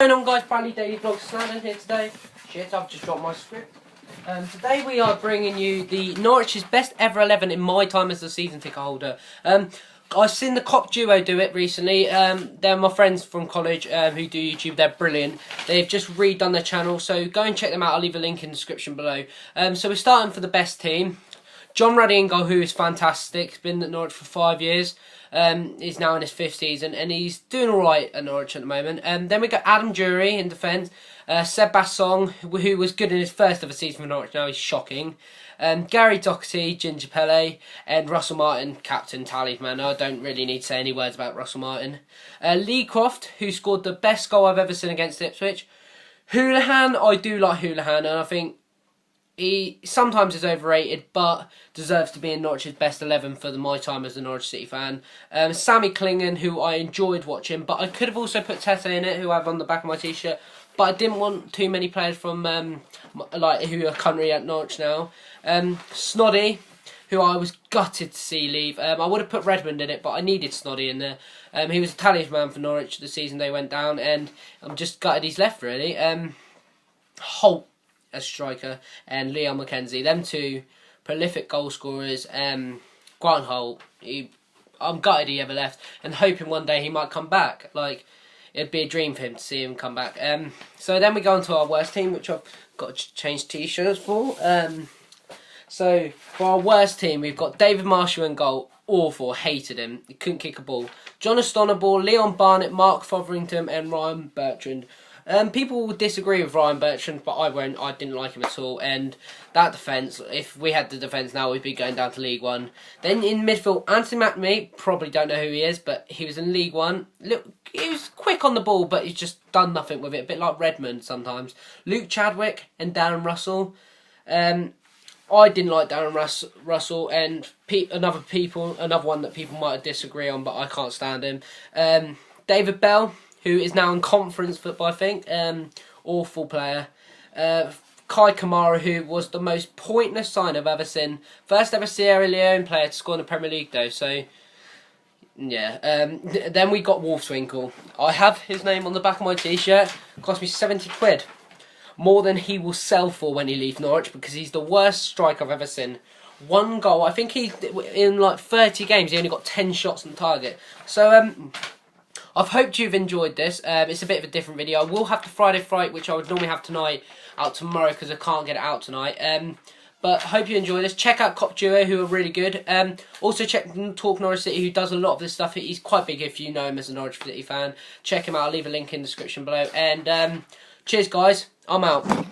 What's going on, guys? Bradley Daily Vlog Snaddon here today. Shit, I've just dropped my script. Today we are bringing you the Norwich's best ever 11 in my time as a season ticket holder. I've seen the Cop duo do it recently. They're my friends from college who do YouTube. They're brilliant. They've just redone their channel, so go and check them out. I'll leave a link in the description below. So we're starting for the best team. John Ruddy in goal, who is fantastic. He's been at Norwich for 5 years. He's now in his 5th season, and he's doing alright at Norwich at the moment. Then we got Adam Jury in defence. Seb Bassong, who was good in his first ever season for Norwich, now he's shocking. Gary Doherty, Ginger Pele, and Russell Martin, captain, talisman. I don't really need to say any words about Russell Martin. Lee Croft, who scored the best goal I've ever seen against Ipswich. Houlihan, I do like Houlihan, and I think he sometimes is overrated, but deserves to be in Norwich's best 11 for my time as a Norwich City fan. Sammy Klingen, who I enjoyed watching, but I could have also put Tete in it, who I have on the back of my t-shirt. But I didn't want too many players from who are currently at Norwich now. Snoddy, who I was gutted to see leave. I would have put Redmond in it, but I needed Snoddy in there. He was a talisman for Norwich the season they went down, and I'm just gutted he's left, really. Holt as striker, and Leon Mackenzie. Them two prolific goal scorers. Grant Holt, I'm gutted he ever left, and hoping one day he might come back. Like, it'd be a dream for him to see him come back. So then we go on to our worst team, which I've got to change t-shirts for. So for our worst team, we've got David Marshall in goal. Awful, hated him. He couldn't kick a ball. John Ostonable, Leon Barnett, Mark Fotherington, and Ryan Bertrand. People will disagree with Ryan Bertrand, but I won't. I didn't like him at all. And that defence, if we had the defence now, we'd be going down to League One. Then in midfield, Anthony McNamee, probably don't know who he is, but he was in League One. Look, he was quick on the ball, but he's just done nothing with it. A bit like Redmond sometimes. Luke Chadwick and Darren Russell. I didn't like Darren Russell, and another one that people might disagree on, but I can't stand him. David Bell, who is now in conference football, I think. Awful player. Kai Kamara, who was the most pointless sign I've ever seen. First ever Sierra Leone player to score in the Premier League, though, so yeah. Then we got Wolfswinkel. I have his name on the back of my t-shirt. Cost me 70 quid. More than he will sell for when he leaves Norwich, because he's the worst striker I've ever seen. One goal. I think in like 30 games, he only got 10 shots on target. So, I've hoped you've enjoyed this. It's a bit of a different video. I will have the Friday Fright, which I would normally have tonight, out tomorrow because I can't get it out tonight. But hope you enjoy this. Check out Cop Duo, who are really good. Also check Talk Norwich City, who does a lot of this stuff. He's quite big if you know him as a Norwich City fan. Check him out. I'll leave a link in the description below. And cheers, guys. I'm out.